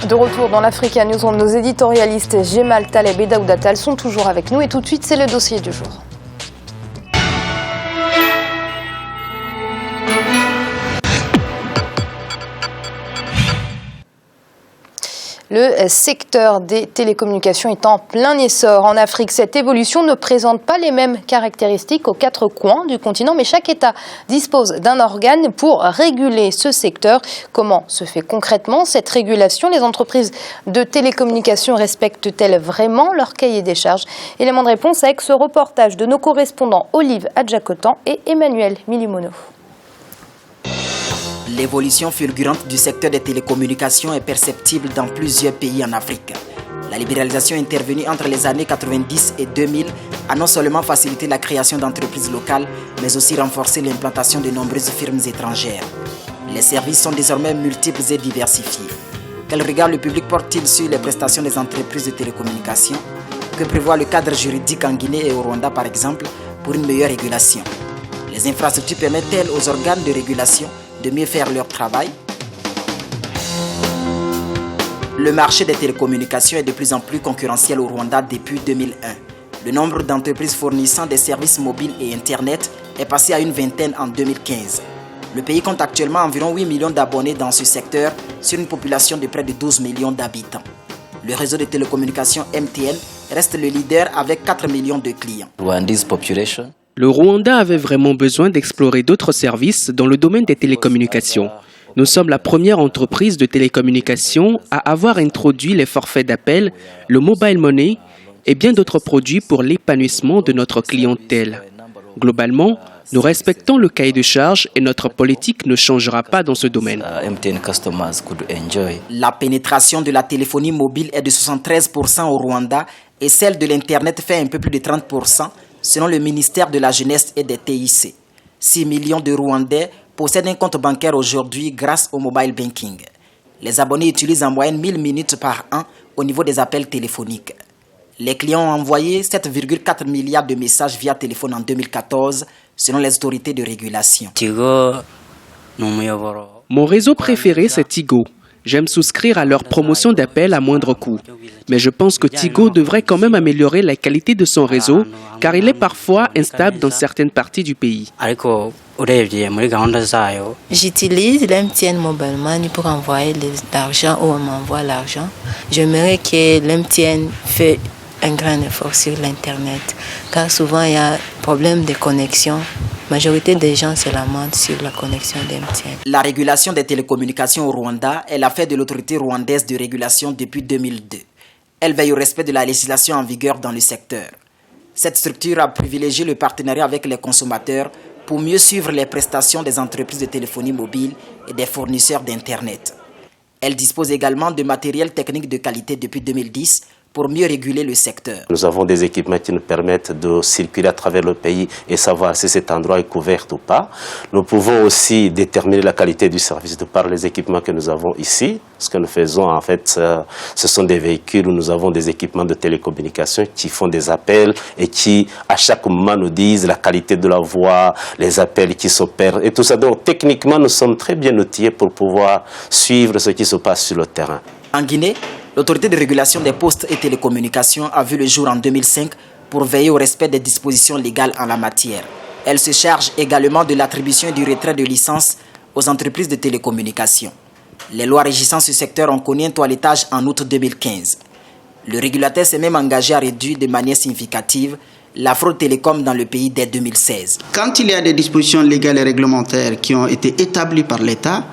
De retour dans l'Africa News, nos éditorialistes Gemal Taleb et Daouda Tal sont toujours avec nous et tout de suite c'est le dossier du jour. Le secteur des télécommunications est en plein essor. En Afrique, cette évolution ne présente pas les mêmes caractéristiques aux quatre coins du continent, mais chaque État dispose d'un organe pour réguler ce secteur. Comment se fait concrètement cette régulation? Les entreprises de télécommunications respectent-elles vraiment leur cahier des charges? Élément de réponse avec ce reportage de nos correspondants Olive Adjakotan et Emmanuel Milimono. L'évolution fulgurante du secteur des télécommunications est perceptible dans plusieurs pays en Afrique. La libéralisation intervenue entre les années 90 et 2000 a non seulement facilité la création d'entreprises locales, mais aussi renforcé l'implantation de nombreuses firmes étrangères. Les services sont désormais multiples et diversifiés. Quel regard le public porte-t-il sur les prestations des entreprises de télécommunications? Que prévoit le cadre juridique en Guinée et au Rwanda par exemple pour une meilleure régulation? Les infrastructures permettent-elles aux organes de régulation de mieux faire leur travail? Le marché des télécommunications est de plus en plus concurrentiel au Rwanda depuis 2001. Le nombre d'entreprises fournissant des services mobiles et Internet est passé à une vingtaine en 2015. Le pays compte actuellement environ 8 millions d'abonnés dans ce secteur sur une population de près de 12 millions d'habitants. Le réseau de télécommunications MTN reste le leader avec 4 millions de clients. Le Rwanda avait vraiment besoin d'explorer d'autres services dans le domaine des télécommunications. Nous sommes la première entreprise de télécommunications à avoir introduit les forfaits d'appel, le mobile money et bien d'autres produits pour l'épanouissement de notre clientèle. Globalement, nous respectons le cahier de charges et notre politique ne changera pas dans ce domaine. La pénétration de la téléphonie mobile est de 73% au Rwanda et celle de l'Internet fait un peu plus de 30%. Selon le ministère de la Jeunesse et des TIC, 6 millions de Rwandais possèdent un compte bancaire aujourd'hui grâce au mobile banking. Les abonnés utilisent en moyenne 1000 minutes par an au niveau des appels téléphoniques. Les clients ont envoyé 7,4 milliards de messages via téléphone en 2014, selon les autorités de régulation. Mon réseau préféré, c'est Tigo. J'aime souscrire à leur promotion d'appel à moindre coût. Mais je pense que Tigo devrait quand même améliorer la qualité de son réseau, car il est parfois instable dans certaines parties du pays. J'utilise l'MTN Mobile Money pour envoyer l'argent ou on m'envoie l'argent. J'aimerais que l'MTN fait un grand effort sur l'Internet, car souvent il y a problème de connexion. La majorité des gens se lamentent sur la connexion d'MTN. La régulation des télécommunications au Rwanda est l'affaire de l'autorité rwandaise de régulation depuis 2002. Elle veille au respect de la législation en vigueur dans le secteur. Cette structure a privilégié le partenariat avec les consommateurs pour mieux suivre les prestations des entreprises de téléphonie mobile et des fournisseurs d'Internet. Elle dispose également de matériel technique de qualité depuis 2010 pour mieux réguler le secteur. Nous avons des équipements qui nous permettent de circuler à travers le pays et savoir si cet endroit est couvert ou pas. Nous pouvons aussi déterminer la qualité du service de par les équipements que nous avons ici. Ce que nous faisons, en fait, ce sont des véhicules où nous avons des équipements de télécommunication qui font des appels et qui, à chaque moment, nous disent la qualité de la voix, les appels qui s'opèrent et tout ça. Donc, techniquement, nous sommes très bien outillés pour pouvoir suivre ce qui se passe sur le terrain. En Guinée, l'autorité de régulation des postes et télécommunications a vu le jour en 2005 pour veiller au respect des dispositions légales en la matière. Elle se charge également de l'attribution et du retrait de licences aux entreprises de télécommunications. Les lois régissant ce secteur ont connu un toilettage en août 2015. Le régulateur s'est même engagé à réduire de manière significative la fraude télécom dans le pays dès 2016. Quand il y a des dispositions légales et réglementaires qui ont été établies par l'État,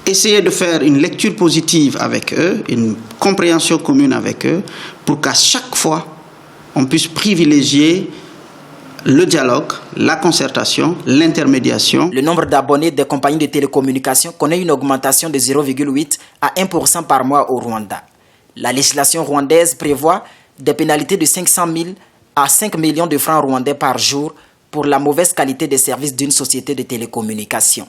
essayer de faire une lecture positive avec eux, une compréhension commune avec eux, pour qu'à chaque fois, on puisse privilégier le dialogue, la concertation, l'intermédiation. Le nombre d'abonnés des compagnies de télécommunications connaît une augmentation de 0,8 à 1% par mois au Rwanda. La législation rwandaise prévoit des pénalités de 500 000 à 5 millions de francs rwandais par jour pour la mauvaise qualité des services d'une société de télécommunications.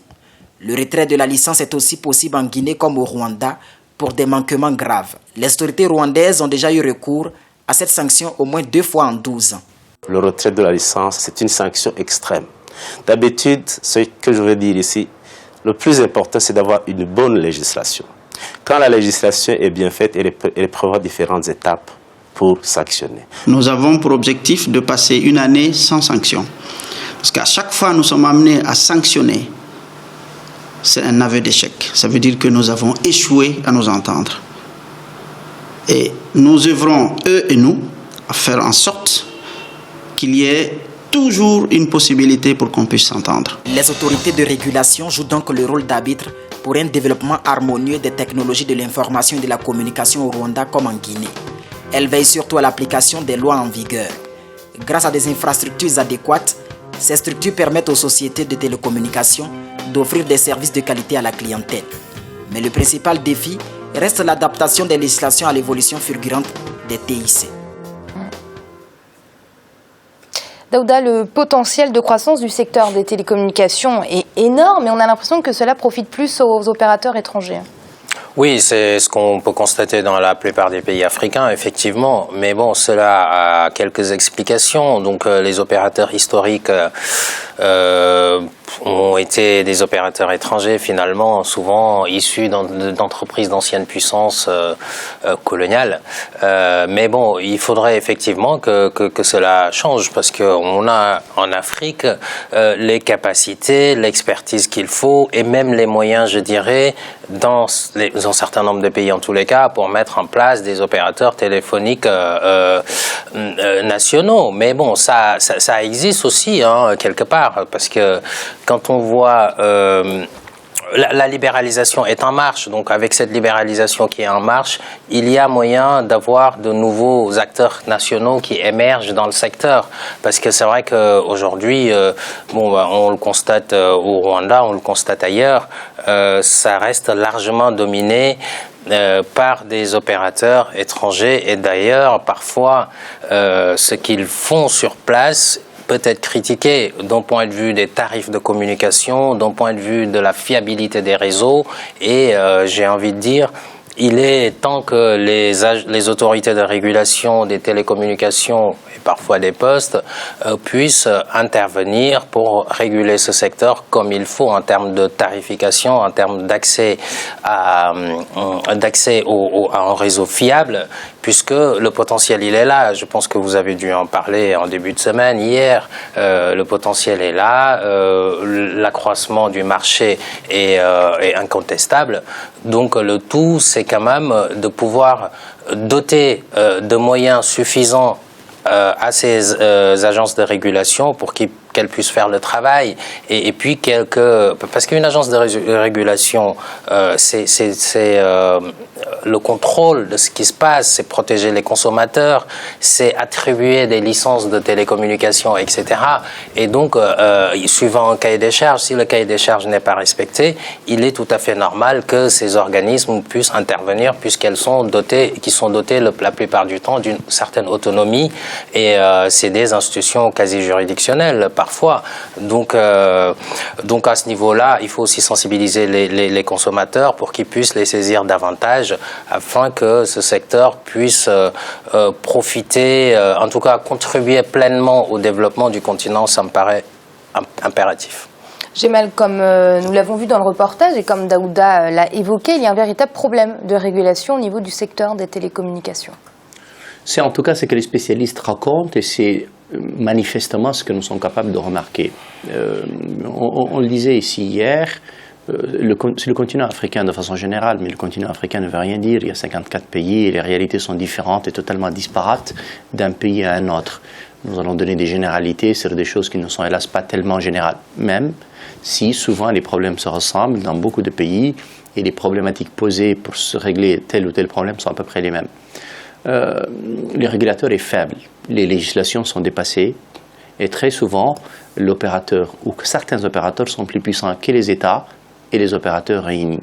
Le retrait de la licence est aussi possible en Guinée comme au Rwanda pour des manquements graves. Les autorités rwandaises ont déjà eu recours à cette sanction au moins 2 fois en 12 ans. Le retrait de la licence, c'est une sanction extrême. D'habitude, ce que je veux dire ici, le plus important, c'est d'avoir une bonne législation. Quand la législation est bien faite, elle prévoit différentes étapes pour sanctionner. Nous avons pour objectif de passer une année sans sanction. Parce qu'à chaque fois, nous sommes amenés à sanctionner. C'est un aveu d'échec. Ça veut dire que nous avons échoué à nous entendre. Et nous œuvrons, eux et nous, à faire en sorte qu'il y ait toujours une possibilité pour qu'on puisse s'entendre. Les autorités de régulation jouent donc le rôle d'arbitre pour un développement harmonieux des technologies de l'information et de la communication au Rwanda comme en Guinée. Elles veillent surtout à l'application des lois en vigueur. Grâce à des infrastructures adéquates, ces structures permettent aux sociétés de télécommunications d'offrir des services de qualité à la clientèle. Mais le principal défi reste l'adaptation des législations à l'évolution fulgurante des TIC. Daouda, le potentiel de croissance du secteur des télécommunications est énorme et on a l'impression que cela profite plus aux opérateurs étrangers. Oui, c'est ce qu'on peut constater dans la plupart des pays africains, effectivement. Mais bon, cela a quelques explications. Donc, les opérateurs historiques ont été des opérateurs étrangers, finalement, souvent issus d'entreprises d'anciennes puissances coloniales. Mais bon, il faudrait effectivement que cela change, parce qu'on a en Afrique les capacités, l'expertise qu'il faut, et même les moyens, je dirais, dans un certain nombre de pays en tous les cas, pour mettre en place des opérateurs téléphoniques nationaux. Mais bon, ça existe aussi, hein, quelque part, parce que quand on voit la libéralisation est en marche, donc avec cette libéralisation qui est en marche, il y a moyen d'avoir de nouveaux acteurs nationaux qui émergent dans le secteur, parce que c'est vrai qu'aujourd'hui, on le constate au Rwanda, on le constate ailleurs, ça reste largement dominé par des opérateurs étrangers, et d'ailleurs parfois ce qu'ils font sur place peut être critiqué d'un point de vue des tarifs de communication, d'un point de vue de la fiabilité des réseaux, et j'ai envie de dire, il est temps que les autorités de régulation des télécommunications et parfois des postes puissent intervenir pour réguler ce secteur comme il faut en termes de tarification, en termes d'accès à un réseau fiable, puisque le potentiel il est là. Je pense que vous avez dû en parler en début de semaine, hier. Le potentiel est là, l'accroissement du marché est incontestable. Donc le tout, c'est quand même de pouvoir doter de moyens suffisants à ces agences de régulation pour qu'elles puissent faire le travail, et puis parce qu'une agence de régulation, c'est le contrôle de ce qui se passe, c'est protéger les consommateurs, c'est attribuer des licences de télécommunications, etc. Et donc, suivant un cahier des charges, si le cahier des charges n'est pas respecté, il est tout à fait normal que ces organismes puissent intervenir, puisqu'elles sont dotés la plupart du temps d'une certaine autonomie, et c'est des institutions quasi juridictionnelles parfois. Donc à ce niveau-là, il faut aussi sensibiliser les consommateurs pour qu'ils puissent les saisir davantage, afin que ce secteur puisse profiter, en tout cas contribuer pleinement au développement du continent. Ça me paraît impératif. Gemal, comme nous l'avons vu dans le reportage et comme Daouda l'a évoqué, il y a un véritable problème de régulation au niveau du secteur des télécommunications. C'est en tout cas ce que les spécialistes racontent, et c'est manifestement ce que nous sommes capables de remarquer. On le disait ici hier, c'est le continent africain de façon générale, mais le continent africain ne veut rien dire. Il y a 54 pays et les réalités sont différentes et totalement disparates d'un pays à un autre. Nous allons donner des généralités sur des choses qui ne sont hélas pas tellement générales, même si souvent les problèmes se ressemblent dans beaucoup de pays et les problématiques posées pour se régler tel ou tel problème sont à peu près les mêmes. Le régulateur est faible, les législations sont dépassées et très souvent l'opérateur ou que certains opérateurs sont plus puissants que les États et les opérateurs réunis,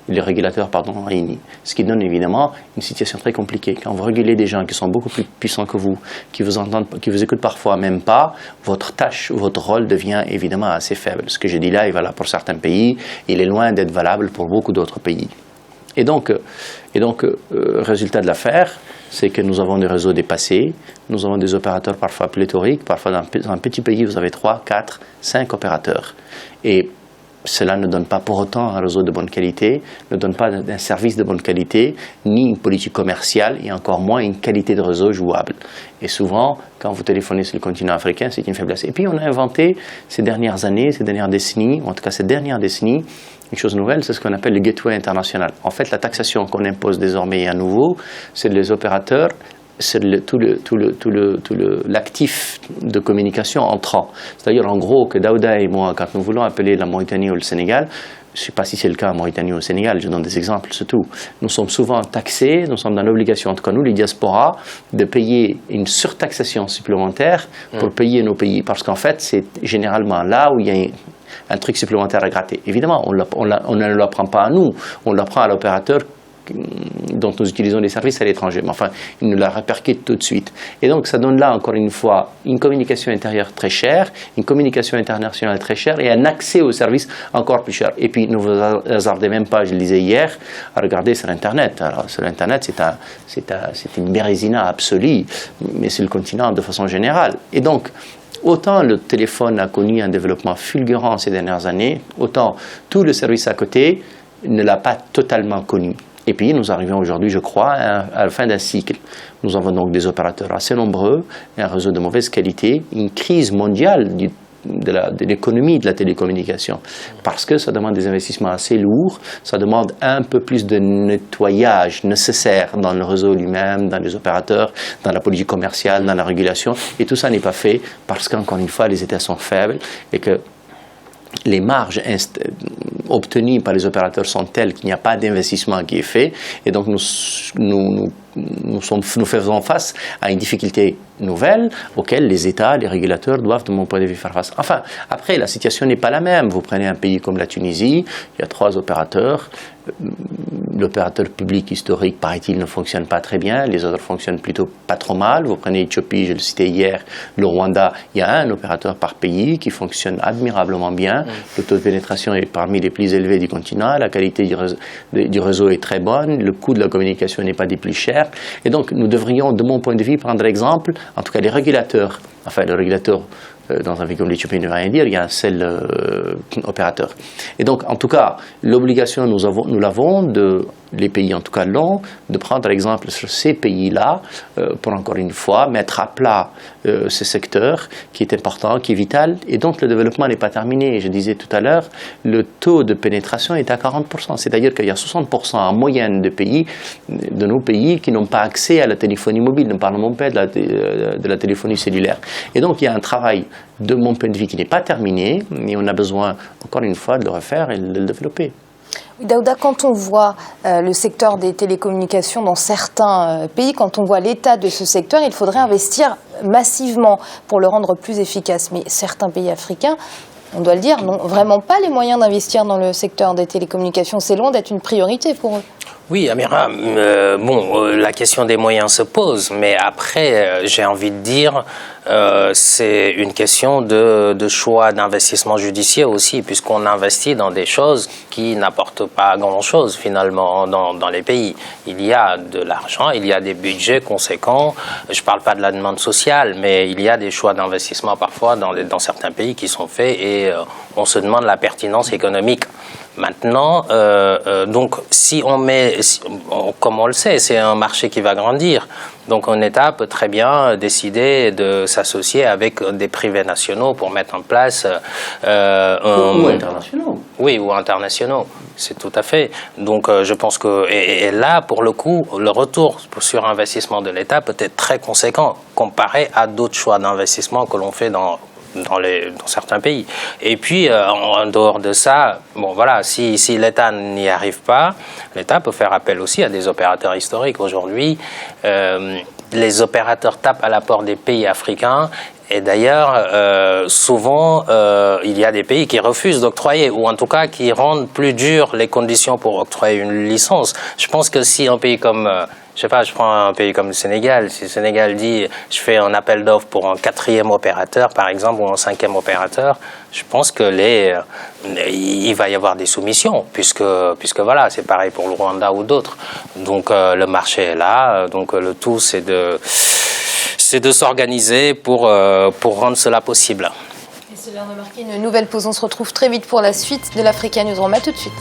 les régulateurs réunis, ce qui donne évidemment une situation très compliquée. Quand vous régulez des gens qui sont beaucoup plus puissants que vous, qui vous entendent, qui vous écoutent parfois même pas, votre tâche, votre rôle devient évidemment assez faible. Ce que je dis là est valable pour certains pays, il est loin d'être valable pour beaucoup d'autres pays. Et donc, résultat de l'affaire, c'est que nous avons des réseaux dépassés, nous avons des opérateurs parfois pléthoriques, parfois dans un petit pays vous avez 3, 4, 5 opérateurs. Et Cela ne donne pas pour autant un réseau de bonne qualité, ne donne pas un service de bonne qualité, ni une politique commerciale, et encore moins une qualité de réseau jouable. Et souvent, quand vous téléphonez sur le continent africain, c'est une faiblesse. Et puis on a inventé ces dernières années, ces dernières décennies, en tout cas ces dernières décennies, une chose nouvelle, c'est ce qu'on appelle le gateway international. En fait, la taxation qu'on impose désormais à nouveau, c'est les opérateurs, c'est l'actif de communication entrant. C'est-à-dire en gros que Daouda et moi, quand nous voulons appeler la Mauritanie ou le Sénégal, je ne sais pas si c'est le cas en Mauritanie ou au Sénégal, je donne des exemples, c'est tout. Nous sommes souvent taxés, nous sommes dans l'obligation, en tout cas nous, les diasporas, de payer une surtaxation supplémentaire pour payer nos pays. Parce qu'en fait, c'est généralement là où il y a un truc supplémentaire à gratter. Évidemment, on ne l'apprend pas à nous, on l'apprend à l'opérateur dont nous utilisons les services à l'étranger. Mais enfin, il nous la répercute tout de suite. Et donc, ça donne là, encore une fois, une communication intérieure très chère, une communication internationale très chère et un accès aux services encore plus cher. Et puis, ne vous hasardez même pas, je le disais hier, à regarder sur Internet. Alors, sur Internet, c'est une bérésina absolue, mais sur le continent de façon générale. Et donc, autant le téléphone a connu un développement fulgurant ces dernières années, autant tout le service à côté ne l'a pas totalement connu. Et puis nous arrivons aujourd'hui, je crois, à la fin d'un cycle. Nous avons donc des opérateurs assez nombreux, un réseau de mauvaise qualité, une crise mondiale de l'économie de la télécommunication. Parce que ça demande des investissements assez lourds, ça demande un peu plus de nettoyage nécessaire dans le réseau lui-même, dans les opérateurs, dans la politique commerciale, dans la régulation. Et tout ça n'est pas fait parce qu'encore une fois, les États sont faibles et que les marges obtenues par les opérateurs sont telles qu'il n'y a pas d'investissement qui est fait. Et donc nous faisons face à une difficulté nouvelle auxquelles les États, les régulateurs doivent, de mon point de vue, faire face. Enfin, après, la situation n'est pas la même. Vous prenez un pays comme la Tunisie, il y a 3 opérateurs. L'opérateur public historique, paraît-il, ne fonctionne pas très bien. Les autres fonctionnent plutôt pas trop mal. Vous prenez l'Éthiopie, je le citais hier, le Rwanda, il y a un opérateur par pays qui fonctionne admirablement bien. Le taux de pénétration est parmi les plus élevés du continent. La qualité du réseau est très bonne. Le coût de la communication n'est pas des plus chers. Et donc, nous devrions, de mon point de vue, prendre exemple, en tout cas les régulateurs, enfin le régulateur dans un pays comme l'Éthiopie ne veut rien dire, il y a un seul opérateur. Et donc, en tout cas, l'obligation, nous l'avons, les pays en tout cas l'ont, de prendre exemple sur ces pays-là pour encore une fois mettre à plat ce secteur qui est important, qui est vital, et donc le développement n'est pas terminé. Je disais tout à l'heure, le taux de pénétration est à 40%, c'est-à-dire qu'il y a 60% en moyenne de nos pays qui n'ont pas accès à la téléphonie mobile, ne parlons même pas de la téléphonie cellulaire. Et donc il y a un travail de mon point de vue qui n'est pas terminé, mais on a besoin encore une fois de le refaire et de le développer. Daouda, quand on voit le secteur des télécommunications dans certains pays, quand on voit l'état de ce secteur, il faudrait investir massivement pour le rendre plus efficace. Mais certains pays africains, on doit le dire, n'ont vraiment pas les moyens d'investir dans le secteur des télécommunications. C'est loin d'être une priorité pour eux. Oui, Amira, la question des moyens se pose, mais après, j'ai envie de dire, c'est une question de choix d'investissement judiciaire aussi, puisqu'on investit dans des choses qui n'apportent pas grand-chose finalement dans les pays. Il y a de l'argent, il y a des budgets conséquents, je ne parle pas de la demande sociale, mais il y a des choix d'investissement parfois dans certains pays qui sont faits et on se demande la pertinence économique. Maintenant, donc si on met, comme on le sait, c'est un marché qui va grandir. Donc un État peut très bien décider de s'associer avec des privés nationaux pour mettre en place ou internationaux. Oui, ou internationaux, c'est tout à fait. Donc je pense que et là, pour le coup, le retour sur investissement de l'État peut être très conséquent comparé à d'autres choix d'investissement que l'on fait dans certains pays. Et puis, en dehors de ça, bon voilà, si l'État n'y arrive pas, l'État peut faire appel aussi à des opérateurs historiques. Aujourd'hui, les opérateurs tapent à la porte des pays africains. Et d'ailleurs, souvent, il y a des pays qui refusent d'octroyer, ou en tout cas qui rendent plus dures les conditions pour octroyer une licence. Je pense que si un pays comme... je sais pas, je prends un pays comme le Sénégal. Si le Sénégal dit je fais un appel d'offres pour un 4e opérateur, par exemple, ou un 5e opérateur, je pense que il va y avoir des soumissions, puisque voilà, c'est pareil pour le Rwanda ou d'autres. Donc le marché est là, donc le tout c'est de s'organiser pour rendre cela possible. C'est l'heure de marquer une nouvelle pause. On se retrouve très vite pour la suite de l'Africa Newsroom. À tout de suite.